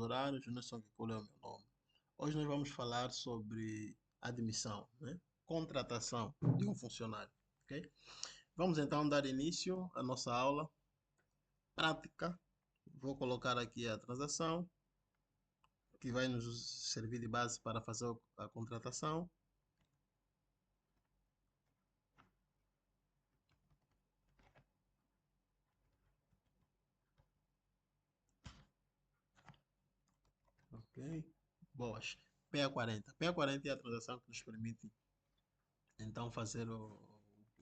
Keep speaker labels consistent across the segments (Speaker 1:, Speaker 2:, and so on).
Speaker 1: horários, Nelson Kikule é o meu nome. Hoje nós vamos falar sobre admissão, né? Contratação de um funcionário, ok? Vamos então dar início à nossa aula prática. Vou colocar aqui a transação, que vai nos servir de base para fazer a contratação. Ok? Boas. PA40. PA40 é a transação que nos permite então fazer o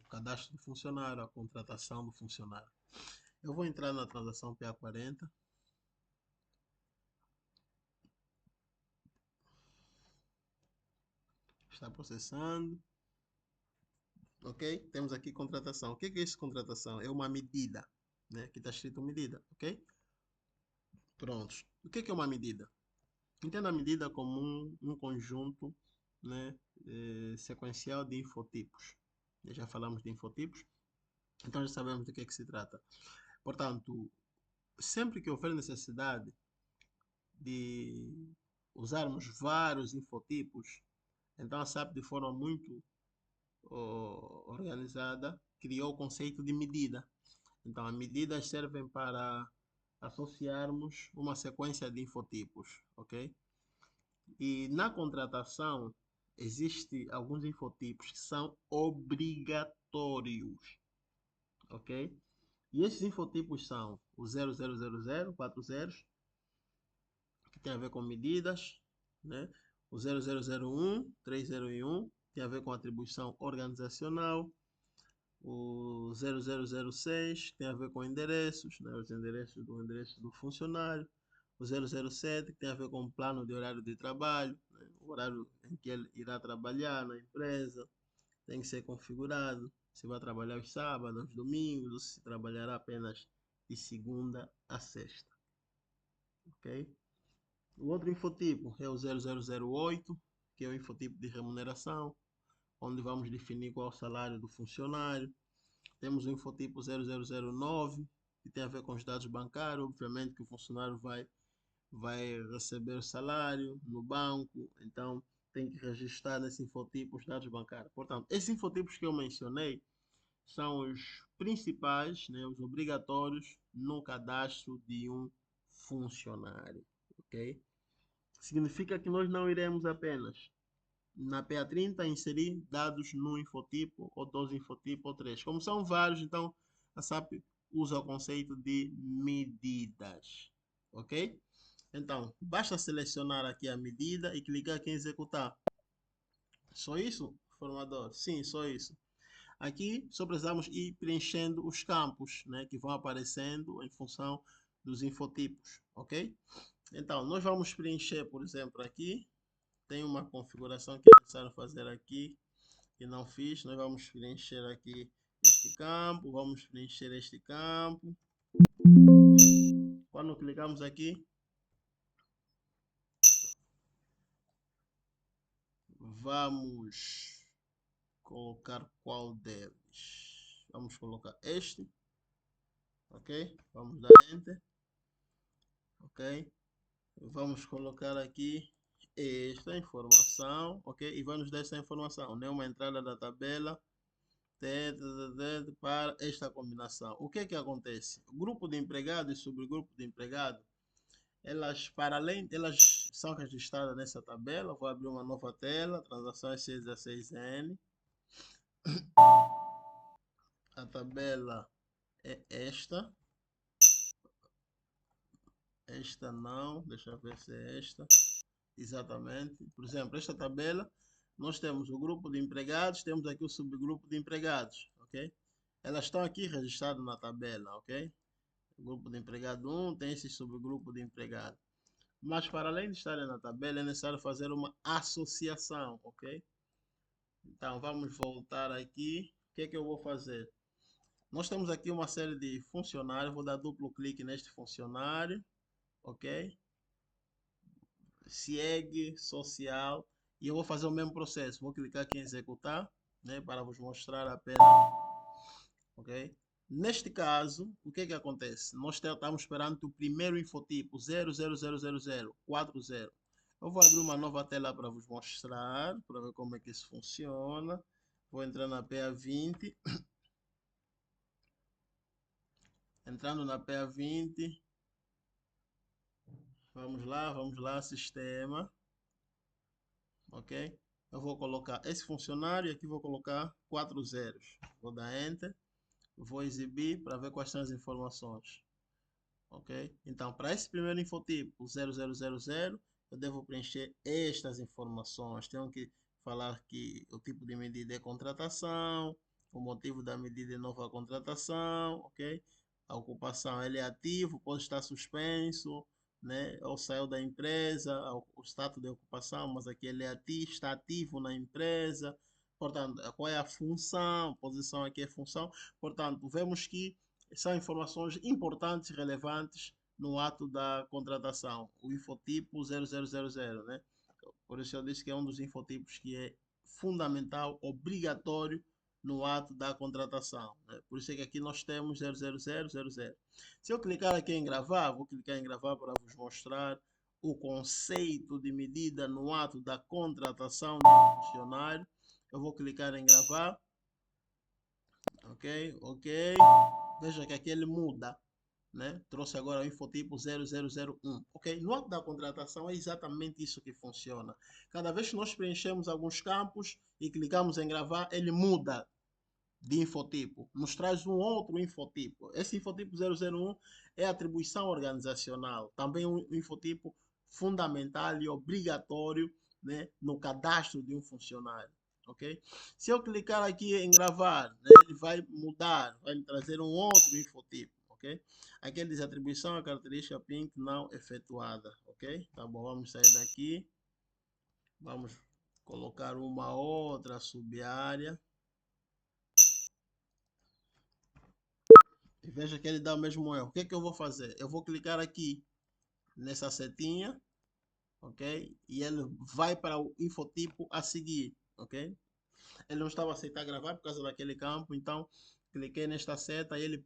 Speaker 1: cadastro do funcionário, a contratação do funcionário. Eu vou entrar na transação PA40. Está processando. Ok? Temos aqui contratação. O que é isso, contratação? É uma medida, né? Aqui está escrito medida, ok? Prontos. O que é uma medida? Entenda a medida como um conjunto, né, sequencial de infotipos. Já falamos de infotipos, então já sabemos do que se trata. Portanto, sempre que houver necessidade de usarmos vários infotipos, então a SAP, de forma muito organizada, criou o conceito de medida. Então, as medidas servem para associarmos uma sequência de infotipos, ok? E na contratação, existem alguns infotipos que são obrigatórios, ok? E esses infotipos são o 0000, 4 zeros, que tem a ver com medidas, né? O 0001, 3001, tem a ver com atribuição organizacional. O 0006 tem a ver com endereços, né? Os endereços do funcionário. O 007 que tem a ver com o plano de horário de trabalho, né? O horário em que ele irá trabalhar na empresa tem que ser configurado. Se vai trabalhar os sábados, os domingos, ou se trabalhará apenas de segunda a sexta. Ok? O outro infotipo é o 0008, que é o infotipo de remuneração, onde vamos definir qual é o salário do funcionário. Temos o infotipo 0009, que tem a ver com os dados bancários. Obviamente que o funcionário vai receber o salário no banco, então tem que registrar nesse infotipo os dados bancários. Portanto, esses infotipos que eu mencionei são os principais, né, os obrigatórios no cadastro de um funcionário, ok? Significa que nós não iremos apenas na PA30 inserir dados no infotipo, ou dois infotipos, ou três. Como são vários, então a SAP usa o conceito de medidas, ok? Então, basta selecionar aqui a medida e clicar aqui em executar. Só isso, formador? Sim, só isso. Aqui só precisamos ir preenchendo os campos, né, que vão aparecendo em função dos infotipos, ok? Então, nós vamos preencher, por exemplo, aqui. Tem uma configuração que é necessário fazer aqui, que não fiz. Nós vamos preencher aqui este campo, vamos preencher este campo. Quando clicamos aqui, vamos colocar qual deles? Vamos colocar este, ok? Vamos dar Enter, ok? Vamos colocar aqui esta informação, ok? E vamos dar essa informação, né? Uma entrada da tabela para esta combinação. O que é que acontece? O grupo de empregado e subgrupo de empregado, elas, para além, elas são registradas nessa tabela. Vou abrir uma nova tela, transação S16N. A tabela é esta. Esta não, deixa eu ver se é esta. Exatamente. Por exemplo, esta tabela, nós temos o grupo de empregados, temos aqui o subgrupo de empregados, ok? Elas estão aqui registradas na tabela, ok? O grupo de empregado 1 tem esse subgrupo de empregado. Mas para além de estarem na tabela, é necessário fazer uma associação, ok? Então, vamos voltar aqui. O que é que eu vou fazer? Nós temos aqui uma série de funcionários. Vou dar duplo clique neste funcionário, ok? Segue, social. E eu vou fazer o mesmo processo. Vou clicar aqui em executar, né? Para vos mostrar apenas, ok? Neste caso, o que é que acontece? Nós estamos esperando o primeiro infotipo 0000040. Eu vou abrir uma nova tela para vos mostrar, para ver como é que isso funciona. Vou entrar na PA20. Entrando na PA20. Vamos lá, sistema. Ok? Eu vou colocar esse funcionário e aqui vou colocar 4 zeros. Vou dar Enter. Vou exibir para ver quais são as informações. Ok? Então, para esse primeiro infotipo 0000, eu devo preencher estas informações. Tenho que falar que o tipo de medida é contratação, o motivo da medida é nova contratação, ok? A ocupação ele é ativo, pode estar suspenso, né? Ou saiu da empresa, o status de ocupação, mas aqui ele é ativo, está ativo na empresa. Portanto, qual é a função? Posição aqui é função. Portanto, vemos que são informações importantes e relevantes no ato da contratação. O infotipo 0000, né? Por isso eu disse que é um dos infotipos que é fundamental, obrigatório no ato da contratação, né? Por isso é que aqui nós temos 00000. Se eu clicar aqui em gravar, vou clicar em gravar para vos mostrar o conceito de medida no ato da contratação de um funcionário. Eu vou clicar em gravar. Ok, ok. Veja que aqui ele muda, né? Trouxe agora o infotipo 0001. Ok, no ato da contratação é exatamente isso que funciona. Cada vez que nós preenchemos alguns campos e clicamos em gravar, ele muda de infotipo, nos traz um outro infotipo. Esse infotipo 001 é atribuição organizacional, também um infotipo fundamental e obrigatório, né, no cadastro de um funcionário. Ok? Se eu clicar aqui em gravar, né, ele vai mudar, vai me trazer um outro infotipo. Ok? Aqui ele diz atribuição à característica PINC não efetuada. Ok? Tá bom, vamos sair daqui. Vamos colocar uma outra sub-área. E veja que ele dá o mesmo erro. O que é que eu vou fazer? Eu vou clicar aqui nessa setinha, ok? E ele vai para o infotipo a seguir, ok? Ele não estava a aceitar gravar por causa daquele campo, então cliquei nesta seta e ele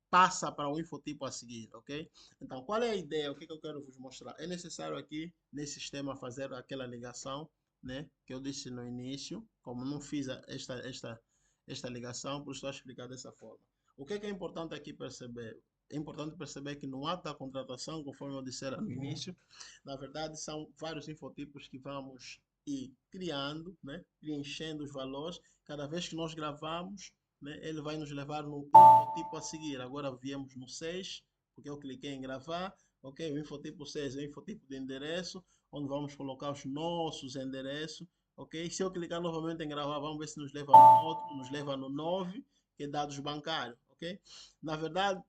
Speaker 1: passa para o infotipo a seguir, ok? Então, qual é a ideia? O que é que eu quero vos mostrar? É necessário aqui, nesse sistema, fazer aquela ligação, né? Que eu disse no início, como não fiz esta ligação, por isso estou a explicar dessa forma. O que é importante aqui perceber? É importante perceber que no ato da contratação, conforme eu disse no início, na verdade são vários infotipos que vamos ir criando, né? Preenchendo os valores. Cada vez que nós gravamos, né, ele vai nos levar no infotipo a seguir. Agora viemos no 6, porque eu cliquei em gravar. Ok, o infotipo 6 é o infotipo de endereço, onde vamos colocar os nossos endereços. Ok, se eu clicar novamente em gravar, vamos ver se nos leva no outro, nos leva no 9, que é dados bancários. Ok, na verdade,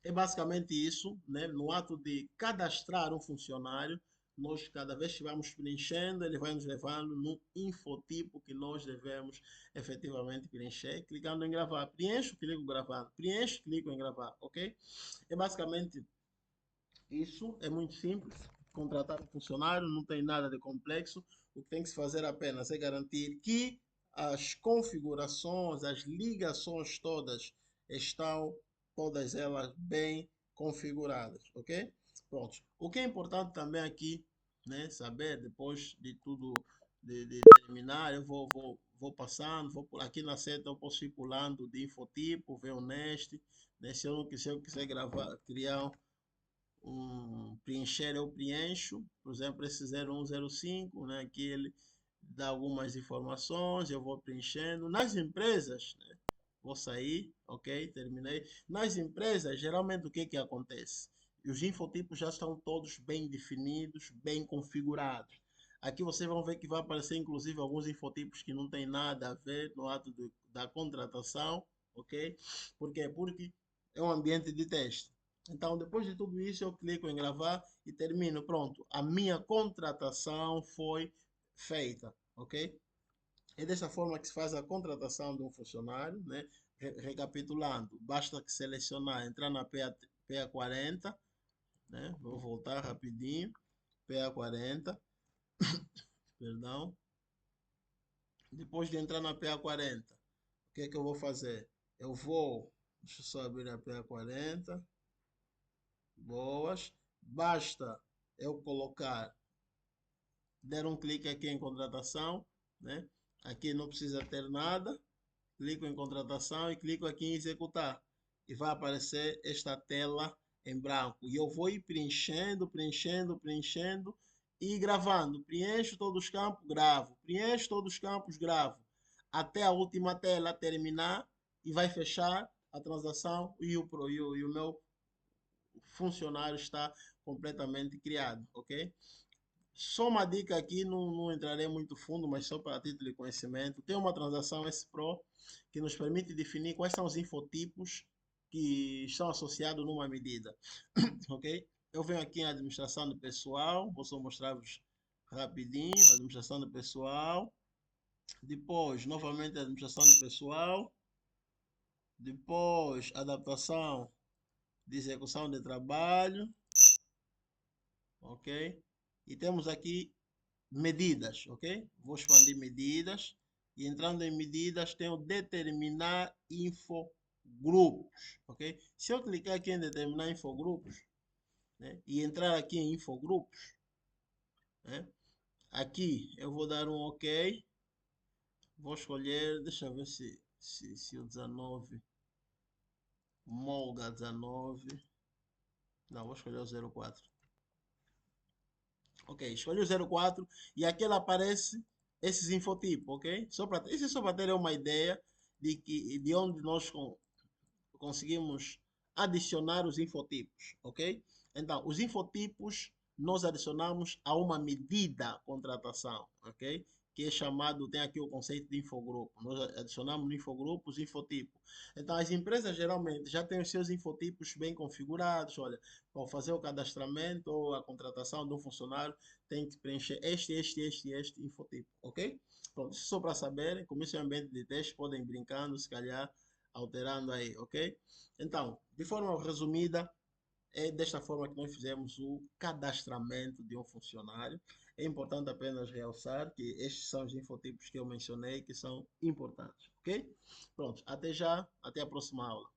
Speaker 1: é basicamente isso, né? No ato de cadastrar um funcionário, nós cada vez que vamos preenchendo, ele vai nos levando no infotipo que nós devemos efetivamente preencher, clicando em gravar. Preencho, clico em gravar. Preencho, clico em gravar, ok? É basicamente isso, é muito simples. Contratar um funcionário não tem nada de complexo. O que tem que se fazer apenas é garantir que as configurações, as ligações todas estão todas elas bem configuradas, ok? Pronto. O que é importante também aqui, né, saber depois de tudo de terminar, eu vou passando, vou por aqui na seta, eu posso ir pulando de infotipo, ver o nest, né, se eu quiser gravar, criar preencher, eu preencho, por exemplo, esse 0105, né, que ele dá algumas informações, eu vou preenchendo. Nas empresas, né, vou sair, ok, terminei. Nas empresas, geralmente o que que acontece? Os infotipos já estão todos bem definidos, bem configurados. Aqui vocês vão ver que vai aparecer inclusive alguns infotipos que não tem nada a ver no ato da contratação, ok? Por quê? Porque é um ambiente de teste. Então, depois de tudo isso, eu clico em gravar e termino. Pronto, a minha contratação foi feita, ok? É dessa forma que se faz a contratação de um funcionário, né? Recapitulando, basta que selecionar, entrar na PA40, né? Vou voltar rapidinho, PA40, perdão. Depois de entrar na PA40, o que é que eu vou fazer? Eu vou Deixa eu só abrir a PA40. Boas. Basta eu colocar, der um clique aqui em contratação, né? Aqui não precisa ter nada. Clico em contratação e clico aqui em executar. E vai aparecer esta tela em branco. E eu vou ir preenchendo, preenchendo, preenchendo e gravando. Preencho todos os campos, gravo. Preencho todos os campos, gravo. Até a última tela terminar e vai fechar a transação e o meu funcionário está completamente criado, ok? Só uma dica aqui, não entrarei muito fundo, mas só para título de conhecimento. Tem uma transação S-Pro que nos permite definir quais são os infotipos que estão associados numa medida, ok? Eu venho aqui em administração do pessoal, vou só mostrar-vos rapidinho, administração do pessoal, depois, novamente, administração do pessoal, depois, adaptação de execução de trabalho, ok? E temos aqui medidas, ok? Vou expandir medidas e entrando em medidas tenho determinar infogrupos, ok? Se eu clicar aqui em determinar infogrupos, né, e entrar aqui em infogrupos, né, aqui eu vou dar um ok, vou escolher, deixa eu ver se o 19, Molga 19, não, vou escolher o 04. Ok, escolhi o 04 e aqui ela aparece esses infotipos, ok? Isso é só para ter uma ideia de onde nós conseguimos adicionar os infotipos, ok? Então, os infotipos nós adicionamos a uma medida contratação, ok? Que é chamado, tem aqui o conceito de infogrupo. Nós adicionamos no infogrupo os infotipos. Então, as empresas geralmente já têm os seus infotipos bem configurados. Olha, para fazer o cadastramento ou a contratação de um funcionário, tem que preencher este infotipo, ok? Pronto, isso só para saberem, como isso é um ambiente de teste, podem ir brincando, se calhar, alterando aí, ok? Então, de forma resumida, é desta forma que nós fizemos o cadastramento de um funcionário. É importante apenas realçar que estes são os infotipos que eu mencionei que são importantes, ok? Pronto, até já, até a próxima aula.